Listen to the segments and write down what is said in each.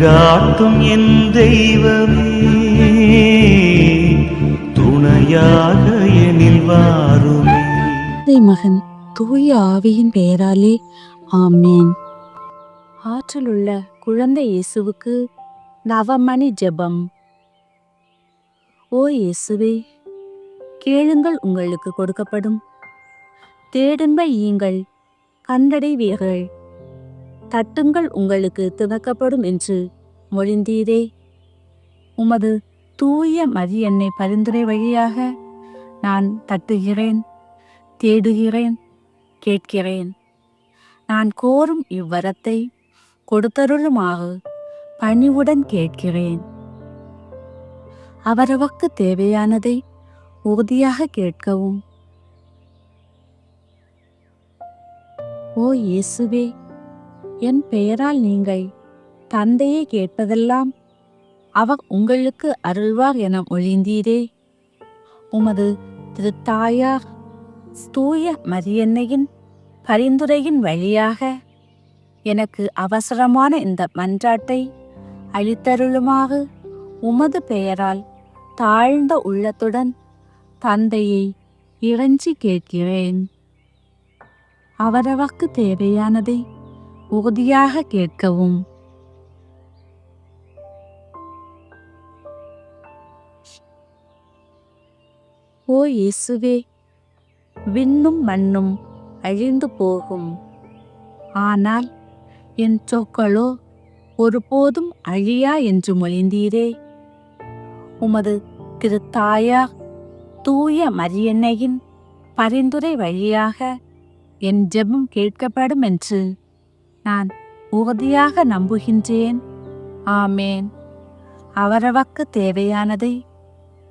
வழிகாட்டும் என் தெய்வமே, துணையாக எனில் வாருமே. மகன் தூய ஆவியின் பெயராலே ஆமேன். ஆற்றலுள்ள குழந்தை இயேசுவுக்கு நவமணி ஜெபம். ஓ இயேசுவே, கேளுங்கள் உங்களுக்கு கொடுக்கப்படும், தேடுங்கள் ஈங்கள் கண்டடைவீர்கள், தட்டுங்கள் உங்களுக்கு திறக்கப்படும் என்று மொழிந்தீரே. உமது தூய மரியன்னை பரிந்துரை வழியாக நான் தட்டுகிறேன், தேடுகிறேன், கேட்கிறேன். நான் கோரும் இவ்வரத்தை கொடுத்தருளுமாக பணிவுடன் கேட்கிறேன். அவரவர்க்கு தேவையானதை உறுதியாக கேட்கவும். ஓ இயேசுவே, என் பெயரால் நீங்கள் தந்தையை கேட்பதெல்லாம் அவர் உங்களுக்கு அருள்வார் என மொழிந்தீரே. உமது திருத்தாயார் தூய மரியன்னையின் பரிந்துரையின் வழியாக எனக்கு அவசரமான இந்த மன்றாட்டை அளித்தருளுமாக உமது பெயரால் தாழ்ந்த உள்ளத்துடன் தந்தையை இறைஞ்சி கேட்கிறேன். அவரவர்க்கு தேவையானதை உறுதியாக கேட்கவும். ஓ இயேசுவே, விண்ணும் மண்ணும் அழிந்து போகும், ஆனால் என் சொற்களோ ஒருபோதும் அழியா என்று மொழிந்தீரே. உமது திருத்தாயார் தூய மரியன்னையின் பரிந்துரை வழியாக என் ஜெபம் கேட்கப்படும் என்று நான் உறுதியாக நம்புகின்றேன். ஆமேன். அவரவர்க்கு தேவையானதை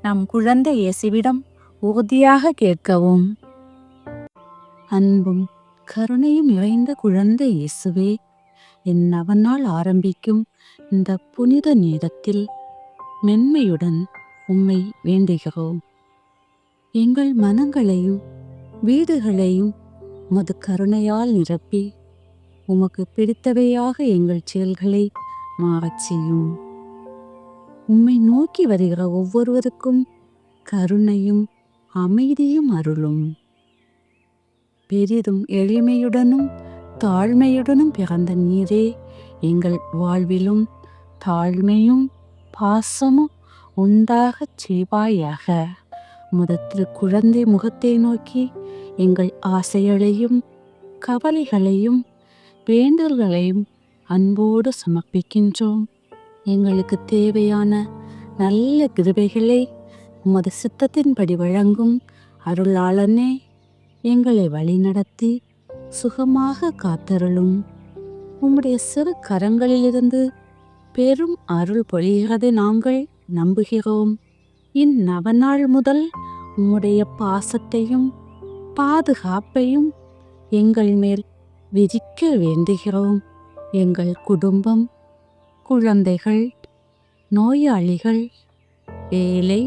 நம் குழந்தை இயேசுவிடம் உறுதியாக கேட்கவும். அன்பும் கருணையும் நிறைந்த குழந்தை இயேசுவே, என் நவநாள் ஆரம்பிக்கும் இந்த புனித நேரத்தில் மென்மையுடன் உம்மை வேண்டுகிறோம். எங்கள் மனங்களையும் வீடுகளையும் உமது கருணையால் நிரப்பி உமக்கு பிடித்தவையாக எங்கள் செயல்களை மாறச் செய்யும். உம்மை நோக்கி வருகிற ஒவ்வொருவருக்கும் கருணையும் அமைதியும் அருளும். பெரிதும் எளிமையுடனும் தாழ்மையுடனும் பிறந்த நீரே, எங்கள் வாழ்விலும் தாழ்மையும் பாசமும் உண்டாகச் செய்வாயாக. உமது குழந்தை முகத்தை நோக்கி எங்கள் ஆசைகளையும் கவலைகளையும் வேண்டல்களையும் அன்போடு சமர்ப்பிக்கின்றோம். எங்களுக்கு தேவையான நல்ல கிருபைகளை உமது சித்தத்தின்படி வழங்கும் அருளாளனே, எங்களை வழிநடத்தி சுகமாக காத்தருளும். உம்முடைய சிறு கரங்களிலிருந்து பெரும் அருள் பொழிகிறதை நாங்கள் நம்புகிறோம். இந்நவநாள் முதல் உம்முடைய பாசத்தையும் பாதுகாப்பையும் எங்கள் மேல் விதிக்க வேண்டுகிறோம். எங்கள் குடும்பம், குழந்தைகள், நோயாளிகள், வேலை,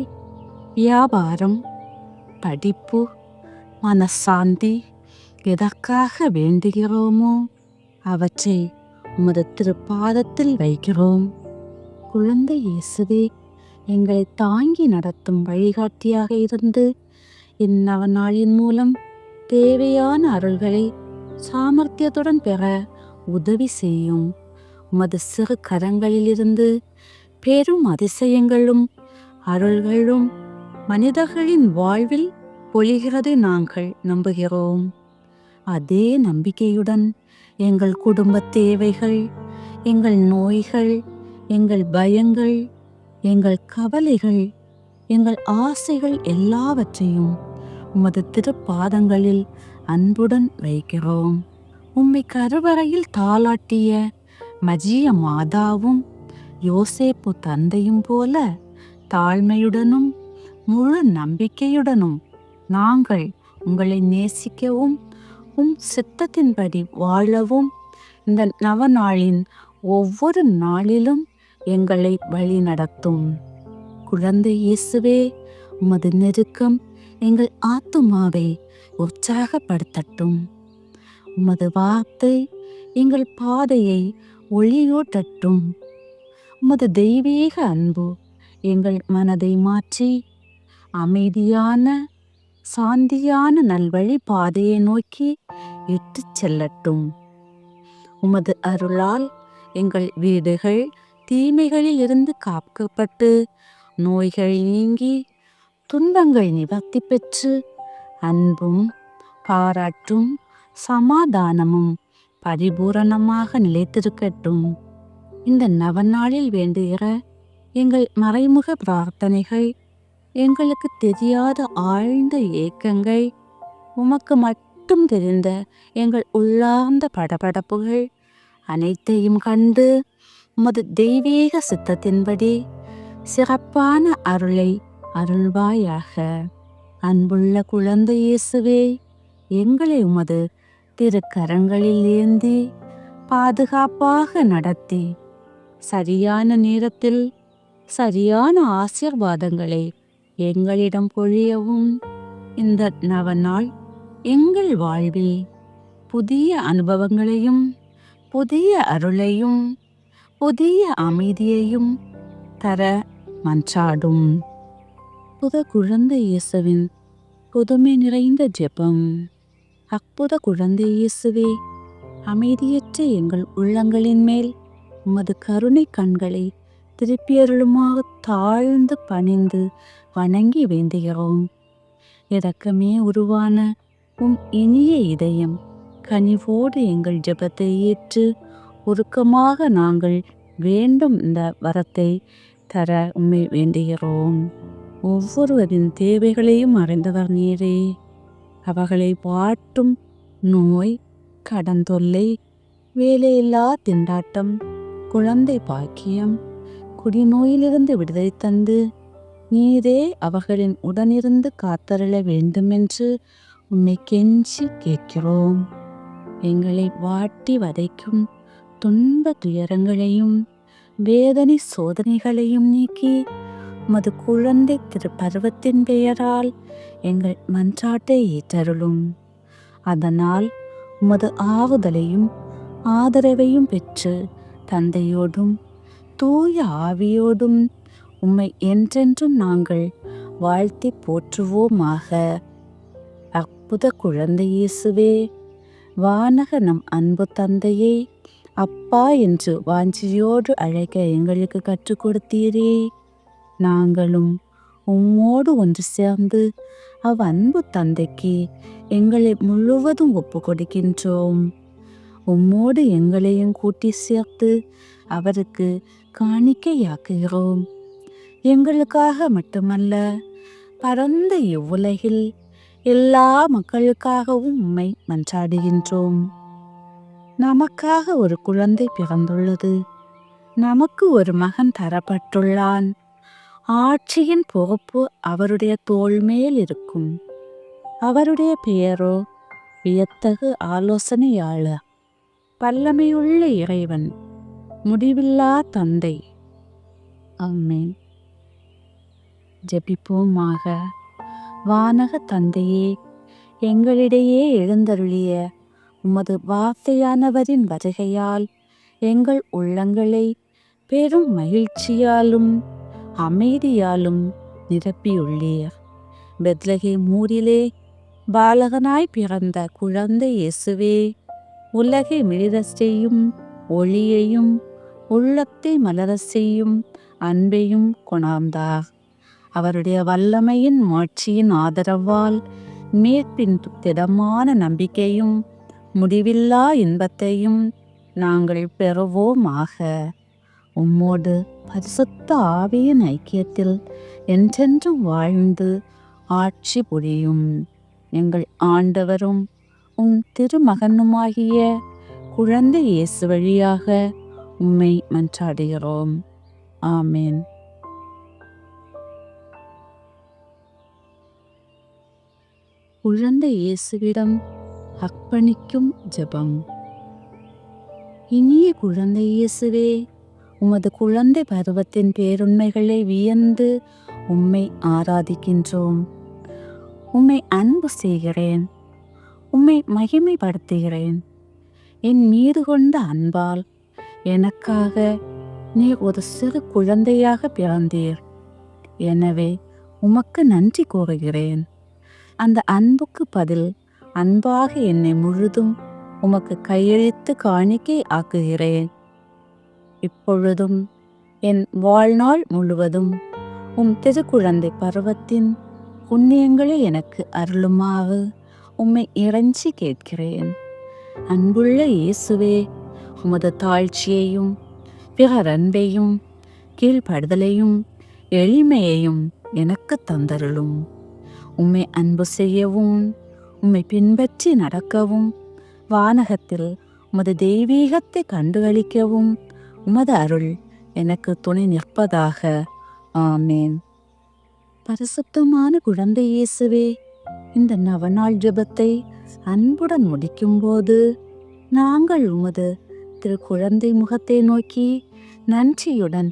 வியாபாரம், படிப்பு, மனசாந்தி எதற்காக வேண்டுகிறோமோ அவற்றை உமது திருப்பாதத்தில் வைக்கிறோம். குழந்தை இயேசுவே, எங்களை தாங்கி நடத்தும் வழிகாட்டியாக இருந்து இந்நவநாளின் மூலம் தேவையான அருள்களை சாமர்த்தியத்துடன் பெற உதவி செய்யும். உமது சிறு கரங்களிலிருந்து பெரும் அதிசயங்களும் அருள்களும் மனிதர்களின் வாழ்வில் பொழிகிறதை நாங்கள் நம்புகிறோம். அதே நம்பிக்கையுடன் எங்கள் குடும்ப தேவைகள், எங்கள் நோய்கள், எங்கள் பயங்கள், எங்கள் கவலைகள், எங்கள் ஆசைகள் எல்லாவற்றையும் உமது திருப்பாதங்களில் அன்புடன் வைக்கிறோம். உம்மை கருவறையில் தாளாட்டிய மஜிய மாதாவும் யோசேப்பு தந்தையும் போல தாழ்மையுடனும் முழு நம்பிக்கையுடனும் நாங்கள் உங்களை நேசிக்கவும் உம் சித்தத்தின்படி வாழவும் இந்த நவநாளின் ஒவ்வொரு நாளிலும் எங்களை வழி நடத்தும். குழந்தை இயேசுவே, உமது நெருக்கம் எங்கள் ஆத்துமாவை உற்சாகப்படுத்தட்டும். உமது வார்த்தை எங்கள் பாதையை ஒளியூட்டட்டும். உமது தெய்வீக அன்பு எங்கள் மனதை மாற்றி அமைதியான சாந்தியான நல்வழி பாதையை நோக்கி இட்டுச் செல்லட்டும். உமது அருளால் எங்கள் வீடுகள் தீமைகளில் இருந்து காக்கப்பட்டு நோய்கள் நீங்கி துன்பங்கள் நிவர்த்தி பெற்று அன்பும் பாராட்டும் சமாதானமும் பரிபூரணமாக நிலைத்திருக்கட்டும். இந்த நவநாளில் வேண்டுகிற எங்கள் மறைமுக பிரார்த்தனைகள், எங்களுக்கு தெரியாத ஆழ்ந்த ஏக்கங்கள், உமக்கு மட்டும் தெரிந்த எங்கள் உள்ளார்ந்த படபடப்புகள் அனைத்தையும் கண்டு உமது தெய்வீக சித்தத்தின்படி சிறப்பான அருளை அருள்வாயாக. அன்புள்ள குழந்தை இயேசுவே, எங்களை உமது திருக்கரங்களில் ஏந்தி பாதுகாப்பாக நடத்தி சரியான நேரத்தில் சரியான ஆசீர்வாதங்களை எங்களிடம் பொழியவும் இந்த நவநாள் எங்கள் வாழ்வில் புதிய அனுபவங்களையும் புதிய அருளையும் புதிய அமைதியையும் தர மன்றாடும். அற்புத குழந்தை இயேசுவின் புதுமை நிறைந்த ஜெபம். அற்புத குழந்தை இயேசுவே, அமைதியற்ற எங்கள் உள்ளங்களின் மேல் உமது கருணை கண்களை திருப்பியருளுமாக தாழ்ந்து பணிந்து வணங்கி வேண்டுகிறோம். இரக்கமே உருவான உம் இனிய இதயம் கனிவோடு எங்கள் ஜெபத்தை ஏற்று உருக்கமாக நாங்கள் வேண்டும் இந்த வரத்தை தர உம்மை வேண்டுகிறோம். ஒவ்வொருவரின் தேவைகளையும் அறிந்தவர் நீரே. அவர்களை வாட்டும் நோய், கடன் தொல்லை, வேலையில்லா திண்டாட்டம், குழந்தை பாக்கியம், குடிநோயிலிருந்து விடுதலை தந்து நீரே அவர்களின் உடனிருந்து காத்தருள வேண்டுமென்று உம்மை கெஞ்சி கேட்கிறோம். எங்களை வாட்டி வதைக்கும் துன்ப துயரங்களையும் வேதனை சோதனைகளையும் நீக்கி உமது குழந்தை திருப்பருவத்தின் பெயரால் எங்கள் மன்றாட்டை ஏற்றருளும். அதனால் உமது ஆறுதலையும் ஆதரவையும் பெற்று தந்தையோடும் தூய ஆவியோடும் உம்மை என்றென்றும் நாங்கள் வாழ்த்தி போற்றுவோமாக. அற்புத குழந்தை இயேசுவே, வானக நம் அன்பு தந்தையை அப்பா என்று வாஞ்சியோடு அழைக்க எங்களுக்கு கற்றுக் கொடுத்தீரே. நாங்களும் உம்மோடு ஒன்று சேர்ந்து அன்பு தந்தைக்கு எங்களை முழுவதும் ஒப்பு கொடுக்கின்றோம். உம்மோடு எங்களையும் கூட்டி சேர்த்து அவருக்கு காணிக்கையாக்குகிறோம். எங்களுக்காக மட்டுமல்ல, பரந்த இவ்வுலகில் எல்லா மக்களுக்காகவும் உம்மை மன்றாடுகின்றோம். நமக்காக ஒரு குழந்தை பிறந்துள்ளது, நமக்கு ஒரு மகன் தரப்பட்டுள்ளான். ஆட்சியின் பொறுப்பு அவருடைய தோள் மேல் இருக்கும். அவருடைய பெயரோ வியத்தகு ஆலோசனையாளர், வல்லமையுள்ள இறைவன், முடிவில்லா தந்தை. ஆமென். ஜெபிப்போமாக. வானக தந்தையே, எங்களிடையே எழுந்தருளிய உமது வார்த்தையானவரின் வருகையால் எங்கள் உள்ளங்களை பெரும் மகிழ்ச்சியாலும் அமைதியாலும் நிரப்பியுள்ளீர். பெத்லகேம் ஊரிலே பாலகனாய் பிறந்த குழந்தை இயேசுவே, உலகை மிளிரச் செய்யும் ஒளியையும் உள்ளத்தை மலரச் செய்யும் அன்பையும் கொணர்ந்தார். அவருடைய வல்லமையின் மாட்சியின் ஆதரவால் மீட்பின் திடமான நம்பிக்கையும் முடிவில்லா இன்பத்தையும் நாங்கள் பெறுவோமாக. உம்மோடு பரிசுத்த ஆவியின் ஐக்கியத்தில் என்றென்றும் வாழ்ந்து ஆட்சி புரியும் எங்கள் ஆண்டவரும் உம் திருமகனுமாகிய குழந்தை இயேசு வழியாக உம்மை மன்றாடுகிறோம். ஆமென். குழந்தை இயேசுவிடம் அர்ப்பணிக்கும் ஜெபம். இனிய குழந்தை இயேசுவே, உமது குழந்தை பருவத்தின் பேருண்மைகளை வியந்து உம்மை ஆராதிக்கின்றோம். உம்மை அன்பு செய்கிறேன், உம்மை மகிமைப்படுத்துகிறேன். என் மீது கொண்ட அன்பால் எனக்காக நீர் ஒரு சிறு குழந்தையாக பிறந்தீர். எனவே உமக்கு நன்றி கூறுகிறேன். அந்த அன்புக்கு பதில் அன்பாக என்னை முழுதும் உமக்கு கையளித்து காணிக்கை ஆக்குகிறேன். இப்பொழுதும் என் வாழ்நாள் முழுவதும் திருக்குழந்தை பருவத்தின் புண்ணியங்களை எனக்கு அருளுமாறு உம்மை இறைஞ்சி கேட்கிறேன். அன்புள்ள இயேசுவே, உமது தாழ்ச்சியையும் பிறர் அன்பையும் கீழ்ப்படுதலையும் எளிமையையும் எனக்கு தந்தருளும். உம்மை அன்பு செய்யவும் உம்மை பின்பற்றி நடக்கவும் வானகத்தில் உமது தெய்வீகத்தை கண்டுகளிக்கவும் உமது அருள் எனக்கு துணை நிற்பதாக. ஆமேன். பரிசுத்தமான குழந்தை இயேசுவே, இந்த நவநாள் ஜெபத்தை அன்புடன் முடிக்கும்போது நாங்கள் உமது குழந்தை முகத்தை நோக்கி நன்றியுடன்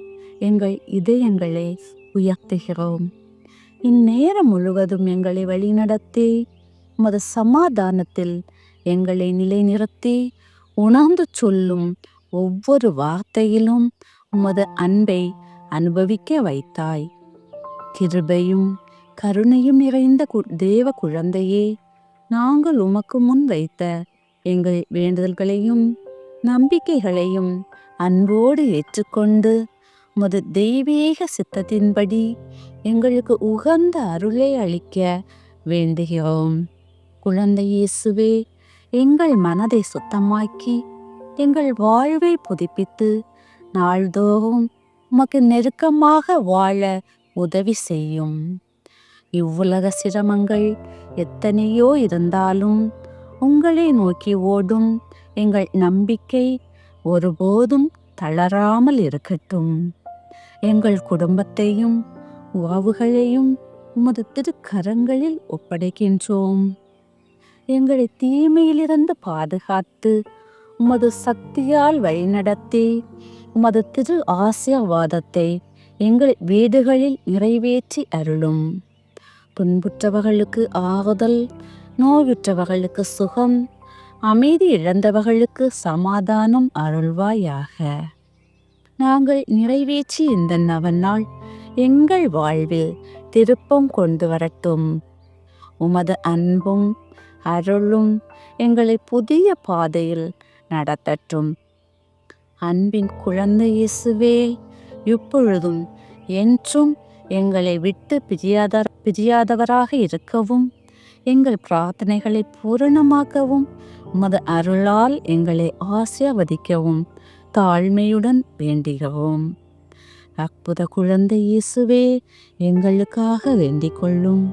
எங்கள் இதயங்களை உயர்த்துகிறோம். இந்நேரம் முழுவதும் எங்களை வழிநடத்தி உமது சமாதானத்தில் எங்களை நிலைநிறுத்தி உணர்ந்து சொல்லும் ஒவ்வொரு வார்த்தையிலும் உமது அன்பை அனுபவிக்க வைத்தாய். கிருபையும் கருணையும் நிறைந்த தேவ குழந்தையே, நாங்கள் உமக்கு முன் வைத்த எங்கள் வேண்டுதல்களையும் நம்பிக்கைகளையும் அன்போடு ஏற்றுக்கொண்டு உமது தெய்வீக சித்தத்தின்படி எங்களுக்கு உகந்த அருளை அளிக்க வேண்டுகிறோம். குழந்தை இயேசுவே, எங்கள் மனதை சுத்தமாக்கி எங்கள் வாழ்வை புதுப்பித்து நாள்தோறும் உமக்கு நெருக்கமாக வாழ உதவி செய்யும். இவ்வுலக சிரமங்கள் எத்தனையோ இருந்தாலும் உங்களை நோக்கி ஓடும் எங்கள் நம்பிக்கை ஒருபோதும் தளராமல் இருக்கட்டும். எங்கள் குடும்பத்தையும் உறவுகளையும் உமது திருக்கரங்களில் ஒப்படைக்கின்றோம். எங்களை தீமையிலிருந்து பாதுகாத்து உமது சக்தியால் வழிநடத்தி உமது திரு ஆசீர்வாதத்தை எங்கள் வீடுகளில் நிறைவேற்றி அருளும். துன்புற்றவர்களுக்கு ஆறுதல், நோயுற்றவர்களுக்கு சுகம், அமைதி இழந்தவர்களுக்கு சமாதானம் அருள்வாயாக. நாங்கள் நிறைவேற்றி இந்த நவநாள் எங்கள் வாழ்வில் திருப்பம் கொண்டு வரட்டும். உமது அன்பும் அருளும் எங்களை புதிய பாதையில் நடத்தட்டும். அன்பின் குழந்தை இயேசுவே, இப்பொழுதும் என்றும் எங்களை விட்டு பிரியாதவராக இருக்கவும் எங்கள் பிரார்த்தனைகளை பூரணமாக்கவும் உமது அருளால் எங்களை ஆசீர்வதிக்கவும் தாழ்மையுடன் வேண்டுகிறோம். அற்புத குழந்தை இயேசுவே, எங்களுக்காக வேண்டிக் கொள்ளும்.